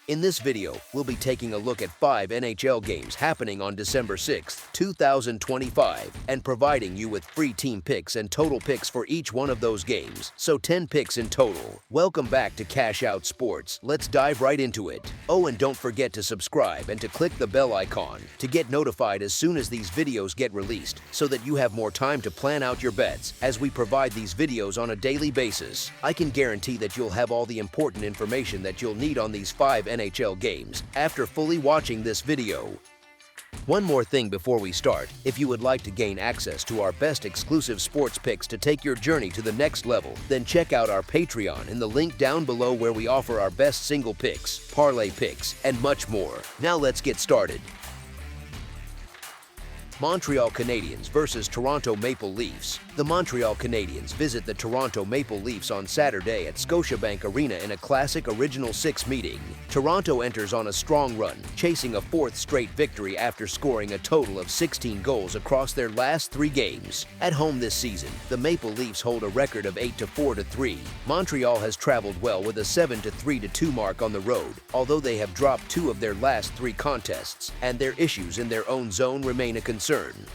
In this video, we'll be taking a look at 5 NHL games happening on December 6, 2025, and providing you with free team picks and total picks for each one of those games, so 10 picks in total. Welcome back to Cash Out Sports. Let's dive right into it. Oh, and don't forget to subscribe and to click the bell icon to get notified as soon as these videos get released, so that you have more time to plan out your bets as we provide these videos on a daily basis. I can guarantee that you'll have all the important information that you'll need on these 5 NHL games after fully watching this video. One more thing before we start, if you would like to gain access to our best exclusive sports picks to take your journey to the next level, then check out our Patreon in the link down below where we offer our best single picks, parlay picks, and much more. Now let's get started. Montreal Canadiens versus Toronto Maple Leafs. The Montreal Canadiens visit the Toronto Maple Leafs on Saturday at Scotiabank Arena in a classic Original Six meeting. Toronto enters on a strong run, chasing a fourth straight victory after scoring a total of 16 goals across their last 3 games. At home this season, the Maple Leafs hold a record of 8-4-3. Montreal has traveled well with a 7-3-2 mark on the road, although they have dropped 2 of their last 3 contests, and their issues in their own zone remain a concern.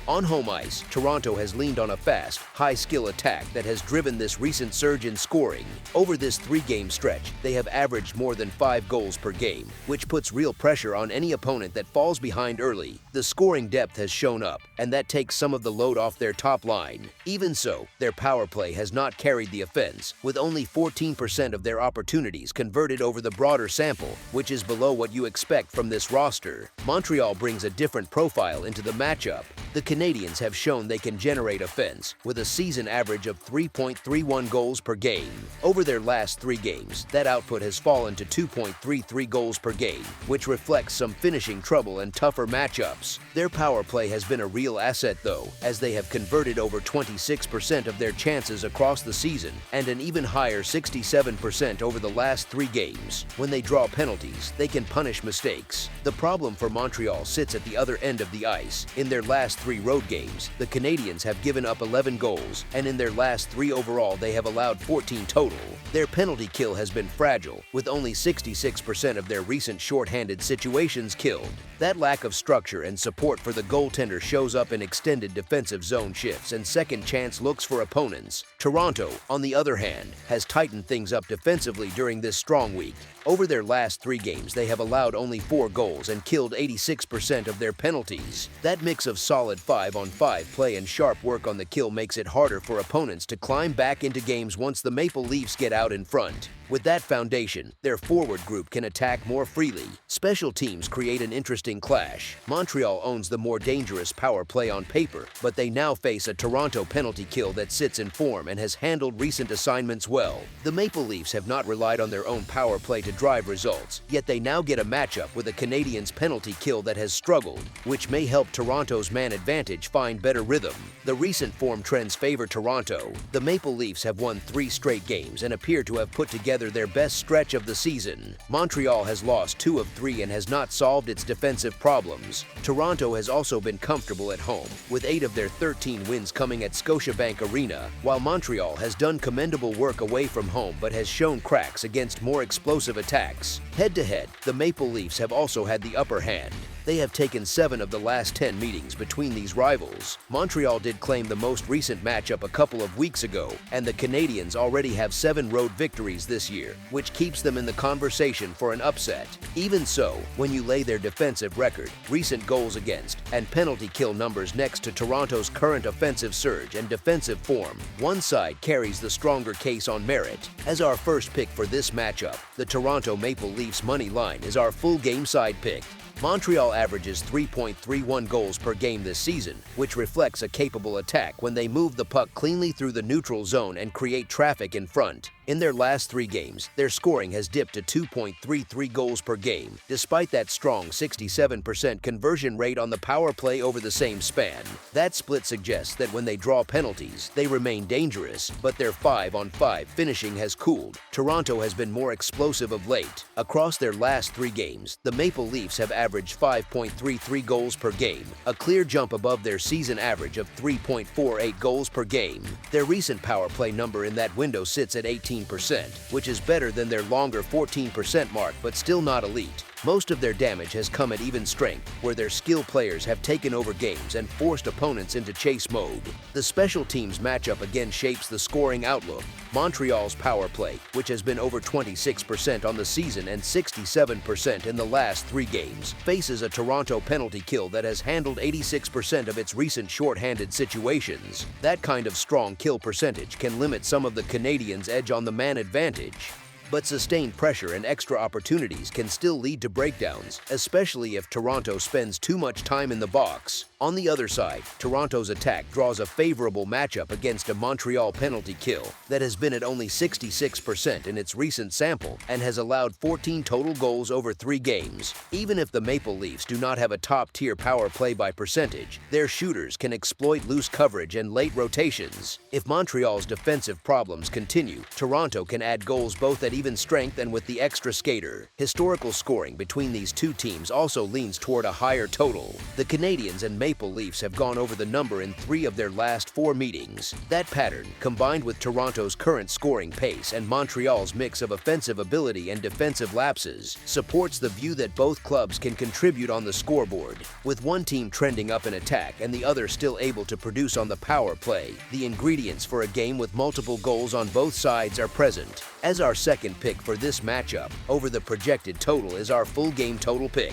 On home ice, Toronto has leaned on a fast, high-skill attack that has driven this recent surge in scoring. Over this 3-game stretch, they have averaged more than 5 goals per game, which puts real pressure on any opponent that falls behind early. The scoring depth has shown up, and that takes some of the load off their top line. Even so, their power play has not carried the offense, with only 14% of their opportunities converted over the broader sample, which is below what you expect from this roster. Montreal brings a different profile into the matchup. The Canadiens have shown they can generate offense, with a season average of 3.31 goals per game. Over their last 3 games, that output has fallen to 2.33 goals per game, which reflects some finishing trouble and tougher matchups. Their power play has been a real asset though, as they have converted over 26% of their chances across the season, and an even higher 67% over the last 3 games. When they draw penalties, they can punish mistakes. The problem for Montreal sits at the other end of the ice. In their last 3 road games, the Canadiens have given up 11 goals, and in their last 3 overall, they have allowed 14 total. Their penalty kill has been fragile, with only 66% of their recent shorthanded situations killed. That lack of structure and support for the goaltender shows up in extended defensive zone shifts and second chance looks for opponents. Toronto, on the other hand, has tightened things up defensively during this strong week. Over their last 3 games, they have allowed only 4 goals and killed 86% of their penalties. That mix of solid 5-on-5 play and sharp work on the kill makes it harder for opponents to climb back into games once the Maple Leafs get out in front. With that foundation, their forward group can attack more freely. Special teams create an interesting clash. Montreal owns the more dangerous power play on paper, but they now face a Toronto penalty kill that sits in form and has handled recent assignments well. The Maple Leafs have not relied on their own power play to drive results, yet they now get a matchup with a Canadiens penalty kill that has struggled, which may help Toronto's man advantage find better rhythm. The recent form trends favor Toronto. The Maple Leafs have won 3 straight games and appear to have put together their best stretch of the season. Montreal has lost 2 of 3 and has not solved its defensive problems. Toronto has also been comfortable at home, with 8 of their 13 wins coming at Scotiabank Arena, while Montreal has done commendable work away from home but has shown cracks against more explosive attacks. Head-to-head, the Maple Leafs have also had the upper hand. They have taken 7 of the last 10 meetings between these rivals. Montreal did claim the most recent matchup a couple of weeks ago, and the Canadiens already have 7 road victories this year, which keeps them in the conversation for an upset. Even so, when you lay their defensive record, recent goals against, and penalty kill numbers next to Toronto's current offensive surge and defensive form, one side carries the stronger case on merit. As our first pick for this matchup, the Toronto Maple Leafs money line is our full game side pick. Montreal averages 3.31 goals per game this season, which reflects a capable attack when they move the puck cleanly through the neutral zone and create traffic in front. In their last 3 games, their scoring has dipped to 2.33 goals per game, despite that strong 67% conversion rate on the power play over the same span. That split suggests that when they draw penalties, they remain dangerous, but their 5-on-5 finishing has cooled. Toronto has been more explosive of late. Across their last 3 games, the Maple Leafs have averaged 5.33 goals per game, a clear jump above their season average of 3.48 goals per game. Their recent power play number in that window sits at 18 15%, which is better than their longer 14% mark but still not elite. Most of their damage has come at even strength, where their skill players have taken over games and forced opponents into chase mode. The special teams matchup again shapes the scoring outlook. Montreal's power play, which has been over 26% on the season and 67% in the last 3 games, faces a Toronto penalty kill that has handled 86% of its recent shorthanded situations. That kind of strong kill percentage can limit some of the Canadiens' edge on the man advantage. But sustained pressure and extra opportunities can still lead to breakdowns, especially if Toronto spends too much time in the box. On the other side, Toronto's attack draws a favorable matchup against a Montreal penalty kill that has been at only 66% in its recent sample and has allowed 14 total goals over 3 games. Even if the Maple Leafs do not have a top-tier power play by percentage, their shooters can exploit loose coverage and late rotations. If Montreal's defensive problems continue, Toronto can add goals both at even strength and with the extra skater. Historical scoring between these two teams also leans toward a higher total. The Canadiens and Maple Leafs have gone over the number in 3 of their last 4 meetings. That pattern, combined with Toronto's current scoring pace and Montreal's mix of offensive ability and defensive lapses, supports the view that both clubs can contribute on the scoreboard. With one team trending up in attack and the other still able to produce on the power play, the ingredients for a game with multiple goals on both sides are present. As our second pick for this matchup, over the projected total is our full game total pick.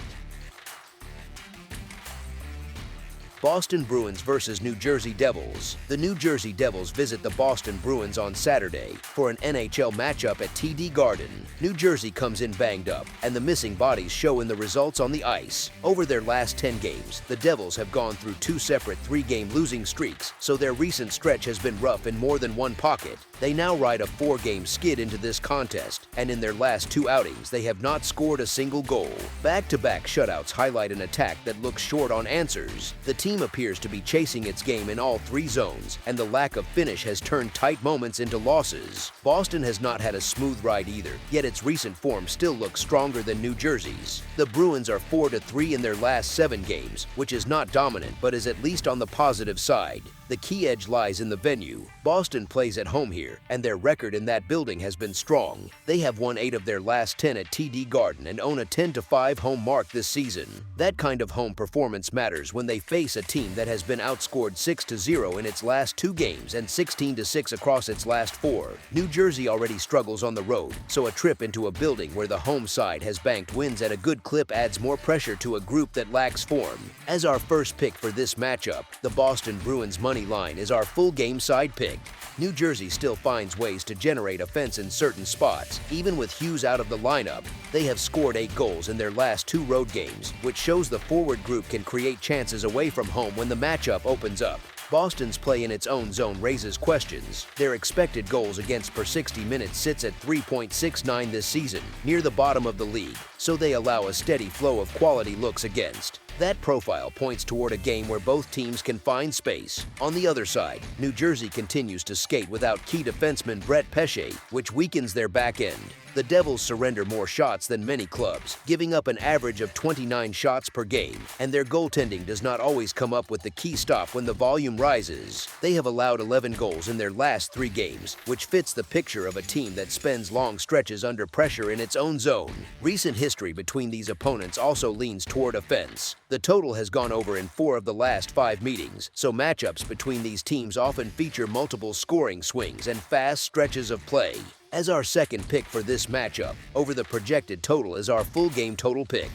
Boston Bruins versus New Jersey Devils. The New Jersey Devils visit the Boston Bruins on Saturday for an NHL matchup at TD Garden. New Jersey comes in banged up, and the missing bodies show in the results on the ice. Over their last 10 games, the Devils have gone through 2 separate 3-game losing streaks, so their recent stretch has been rough in more than one pocket. They now ride a 4-game skid into this contest, and in their last 2 outings, they have not scored a single goal. Back-to-back shutouts highlight an attack that looks short on answers. The team appears to be chasing its game in all 3 zones, and the lack of finish has turned tight moments into losses. Boston has not had a smooth ride either, yet its recent form still looks stronger than New Jersey's. The Bruins are 4-3 in their last 7 games, which is not dominant but is at least on the positive side. The key edge lies in the venue. Boston plays at home here, and their record in that building has been strong. They have won 8 of their last 10 at TD Garden and own a 10-5 home mark this season. That kind of home performance matters when they face a team that has been outscored 6-0 in its last 2 games and 16-6 across its last 4. New Jersey already struggles on the road, so a trip into a building where the home side has banked wins at a good clip adds more pressure to a group that lacks form. As our first pick for this matchup, the Boston Bruins money line is our full game side pick. New Jersey still finds ways to generate offense in certain spots. Even with Hughes out of the lineup, they have scored 8 goals in their last 2 road games, which shows the forward group can create chances away from home when the matchup opens up. Boston's play in its own zone raises questions. Their expected goals against per 60 minutes sits at 3.69 this season, near the bottom of the league, so they allow a steady flow of quality looks against. That profile points toward a game where both teams can find space. On the other side, New Jersey continues to skate without key defenseman Brett Pesce, which weakens their back end. The Devils surrender more shots than many clubs, giving up an average of 29 shots per game, and their goaltending does not always come up with the key stop when the volume rises. They have allowed 11 goals in their last 3 games, which fits the picture of a team that spends long stretches under pressure in its own zone. Recent history between these opponents also leans toward offense. The total has gone over in 4 of the last 5 meetings, so matchups between these teams often feature multiple scoring swings and fast stretches of play. As our second pick for this matchup, over the projected total is our full game total pick.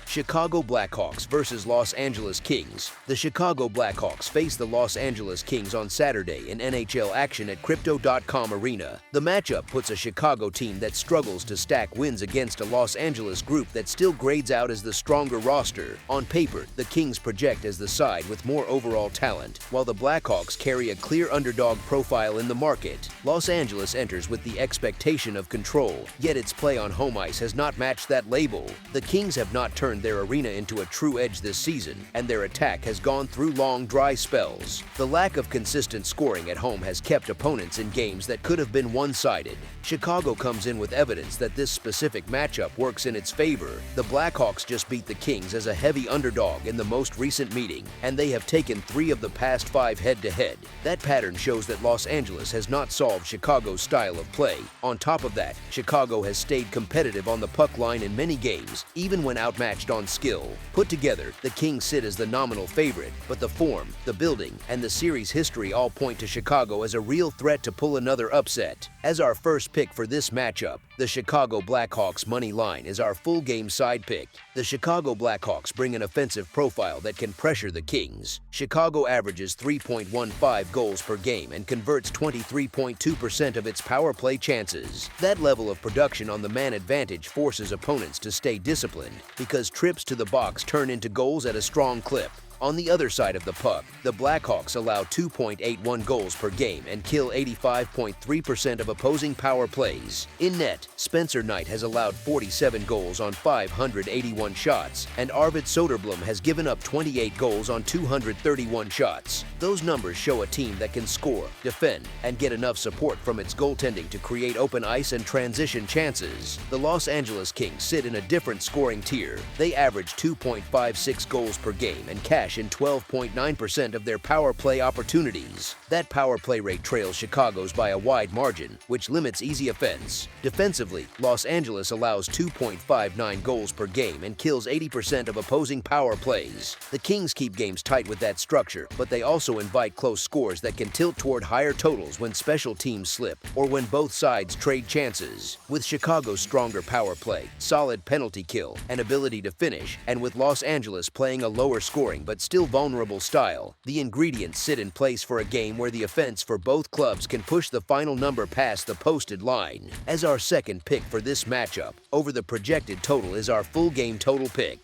Chicago Blackhawks versus Los Angeles Kings. The Chicago Blackhawks face the Los Angeles Kings on Saturday in NHL action at Crypto.com Arena. The matchup puts a Chicago team that struggles to stack wins against a Los Angeles group that still grades out as the stronger roster. On paper, the Kings project as the side with more overall talent, while the Blackhawks carry a clear underdog profile in the market. Los Angeles enters with the expectation of control, yet its play on home ice has not matched that label. The Kings have not turned their arena into a true edge this season, and their attack has gone through long, dry spells. The lack of consistent scoring at home has kept opponents in games that could have been one-sided. Chicago comes in with evidence that this specific matchup works in its favor. The Blackhawks just beat the Kings as a heavy underdog in the most recent meeting, and they have taken 3 of the past 5 head-to-head. That pattern shows that Los Angeles has not solved Chicago's style of play. On top of that, Chicago has stayed competitive on the puck line in many games, even when outmatched on skill. Put together, the Kings sit as the nominal favorite, but the form, the building, and the series history all point to Chicago as a real threat to pull another upset. As our first pick for this matchup, the Chicago Blackhawks money line is our full game side pick. The Chicago Blackhawks bring an offensive profile that can pressure the Kings. Chicago averages 3.15 goals per game and converts 23.2% of its power play chances. That level of production on the man advantage forces opponents to stay disciplined because trips to the box turn into goals at a strong clip. On the other side of the puck, the Blackhawks allow 2.81 goals per game and kill 85.3% of opposing power plays. In net, Spencer Knight has allowed 47 goals on 581 shots, and Arvid Soderblom has given up 28 goals on 231 shots. Those numbers show a team that can score, defend, and get enough support from its goaltending to create open ice and transition chances. The Los Angeles Kings sit in a different scoring tier. They average 2.56 goals per game and cash in 12.9% of their power play opportunities. That power play rate trails Chicago's by a wide margin, which limits easy offense. Defensively, Los Angeles allows 2.59 goals per game and kills 80% of opposing power plays. The Kings keep games tight with that structure, but they also invite close scores that can tilt toward higher totals when special teams slip or when both sides trade chances. With Chicago's stronger power play, solid penalty kill, and ability to finish, and with Los Angeles playing a lower scoring but still vulnerable style, the ingredients sit in place for a game where the offense for both clubs can push the final number past the posted line. As our second pick for this matchup, over the projected total is our full game total pick.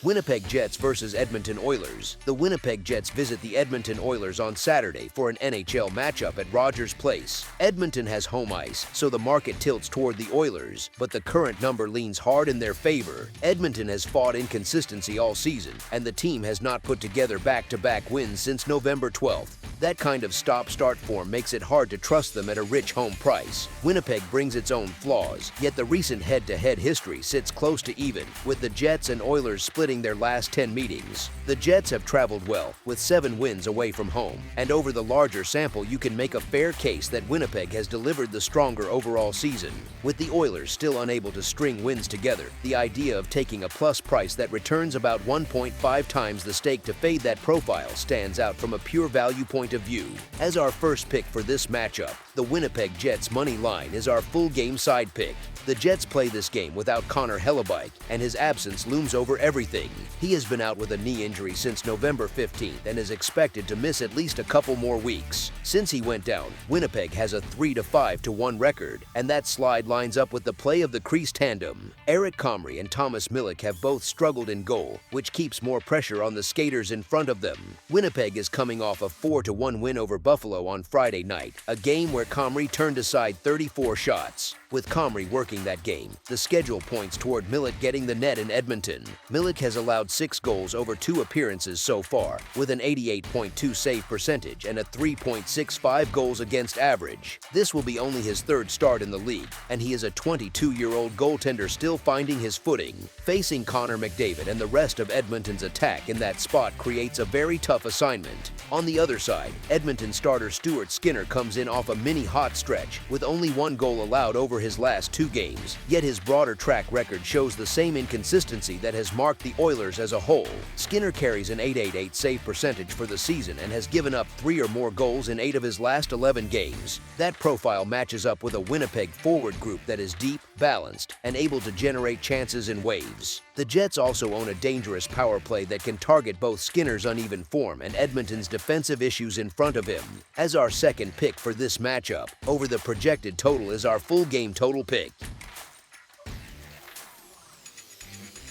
Winnipeg Jets versus Edmonton Oilers. The Winnipeg Jets visit the Edmonton Oilers on Saturday for an NHL matchup at Rogers Place. Edmonton has home ice, so the market tilts toward the Oilers, but the current number leans hard in their favor. Edmonton has fought inconsistency all season, and the team has not put together back-to-back wins since November 12th. That kind of stop-start form makes it hard to trust them at a rich home price. Winnipeg brings its own flaws, yet the recent head-to-head history sits close to even, with the Jets and Oilers splitting their last 10 meetings. The Jets have traveled well, with 7 wins away from home, and over the larger sample you can make a fair case that Winnipeg has delivered the stronger overall season. With the Oilers still unable to string wins together, the idea of taking a plus price that returns about 1.5 times the stake to fade that profile stands out from a pure value point of view. As our first pick for this matchup, the Winnipeg Jets money line is our full game side pick. The Jets play this game without Connor Hellebuyck, and his absence looms over everything. He has been out with a knee injury since November 15th and is expected to miss at least a couple more weeks. Since he went down, Winnipeg has a 3-5-1 record, and that slide lines up with the play of the crease tandem. Eric Comrie and Thomas Milic have both struggled in goal, which keeps more pressure on the skaters in front of them. Winnipeg is coming off a 4-1 win over Buffalo on Friday night, a game where Comrie turned aside 34 shots. With Comrie working that game, the schedule points toward Milic getting the net in Edmonton. Milic has allowed 6 goals over 2 appearances so far, with an 88.2 save percentage and a 3.65 goals against average. This will be only his 3rd start in the league, and he is a 22-year-old goaltender still finding his footing. Facing Connor McDavid and the rest of Edmonton's attack in that spot creates a very tough assignment. On the other side, Edmonton starter Stuart Skinner comes in off a mini hot stretch, with only 1 goal allowed over his last 2 games, yet his broader track record shows the same inconsistency that has marked the Oilers as a whole. Skinner carries an .888 save percentage for the season and has given up 3 or more goals in 8 of his last 11 games. That profile matches up with a Winnipeg forward group that is deep, balanced, and able to generate chances in waves. The Jets also own a dangerous power play that can target both Skinner's uneven form and Edmonton's defensive issues in front of him. As our second pick for this matchup, over the projected total is our full game total pick.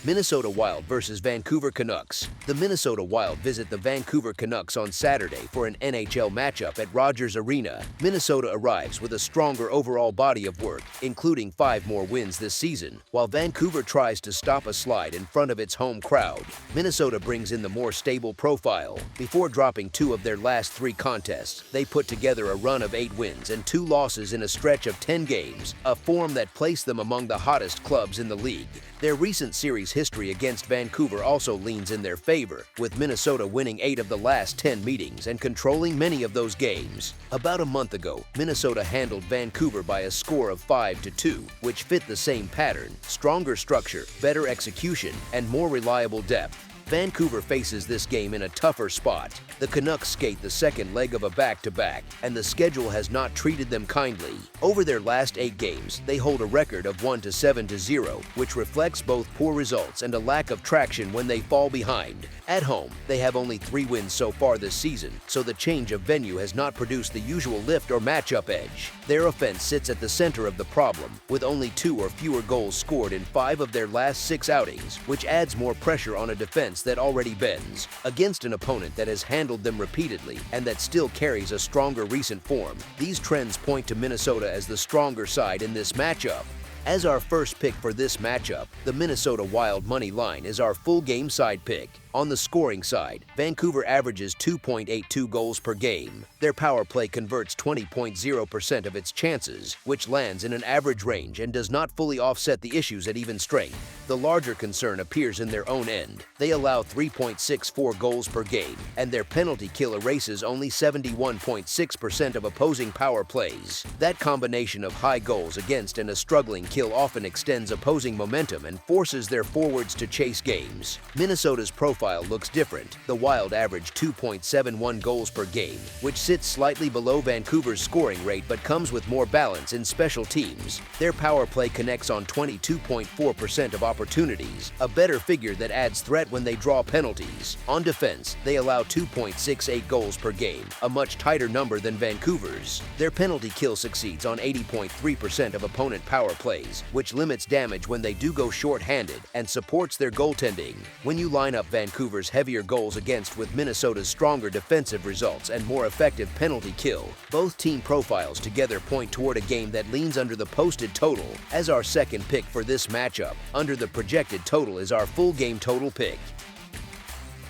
Minnesota Wild versus Vancouver Canucks. The Minnesota Wild visit the Vancouver Canucks on Saturday for an NHL matchup at Rogers Arena. Minnesota arrives with a stronger overall body of work, including 5 more wins this season, while Vancouver tries to stop a slide in front of its home crowd. Minnesota brings in the more stable profile. Before dropping 2 of their last 3 contests, they put together a run of 8 wins and 2 losses in a stretch of 10 games, a form that placed them among the hottest clubs in the league. Their recent series history against Vancouver also leans in their favor, with Minnesota winning 8 of the last 10 meetings and controlling many of those games. About a month ago, Minnesota handled Vancouver by a score of 5-2, which fit the same pattern: stronger structure, better execution, and more reliable depth. Vancouver faces this game in a tougher spot. The Canucks skate the second leg of a back-to-back, and the schedule has not treated them kindly. Over their last 8 games, they hold a record of 1-7-0, which reflects both poor results and a lack of traction when they fall behind. At home, they have only 3 wins so far this season, so the change of venue has not produced the usual lift or matchup edge. Their offense sits at the center of the problem, with only 2 or fewer goals scored in 5 of their last 6 outings, which adds more pressure on a defense that already bends. Against an opponent that has handled them repeatedly and that still carries a stronger recent form, these trends point to Minnesota as the stronger side in this matchup. As our first pick for this matchup, the Minnesota Wild money line is our full game side pick. On the scoring side, Vancouver averages 2.82 goals per game. Their power play converts 20.0% of its chances, which lands in an average range and does not fully offset the issues at even strength. The larger concern appears in their own end. They allow 3.64 goals per game, and their penalty kill erases only 71.6% of opposing power plays. That combination of high goals against and a struggling kill often extends opposing momentum and forces their forwards to chase games. Minnesota's profile looks different. The Wild average 2.71 goals per game, which sits slightly below Vancouver's scoring rate but comes with more balance in special teams. Their power play connects on 22.4% of opportunities, a better figure that adds threat when they draw penalties. On defense, they allow 2.68 goals per game, a much tighter number than Vancouver's. Their penalty kill succeeds on 80.3% of opponent power plays, which limits damage when they do go short-handed and supports their goaltending. When you line up Vancouver's heavier goals against with Minnesota's stronger defensive results and more effective penalty kill, both team profiles together point toward a game that leans under the posted total. As our second pick for this matchup, under the projected total is our full game total pick.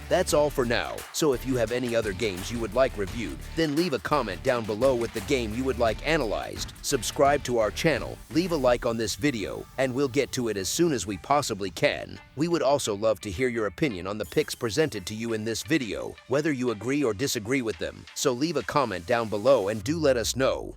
That's all for now, so if you have any other games you would like reviewed, then leave a comment down below with the game you would like analyzed, subscribe to our channel, leave a like on this video, and we'll get to it as soon as we possibly can. We would also love to hear your opinion on the picks presented to you in this video, whether you agree or disagree with them, so leave a comment down below and do let us know.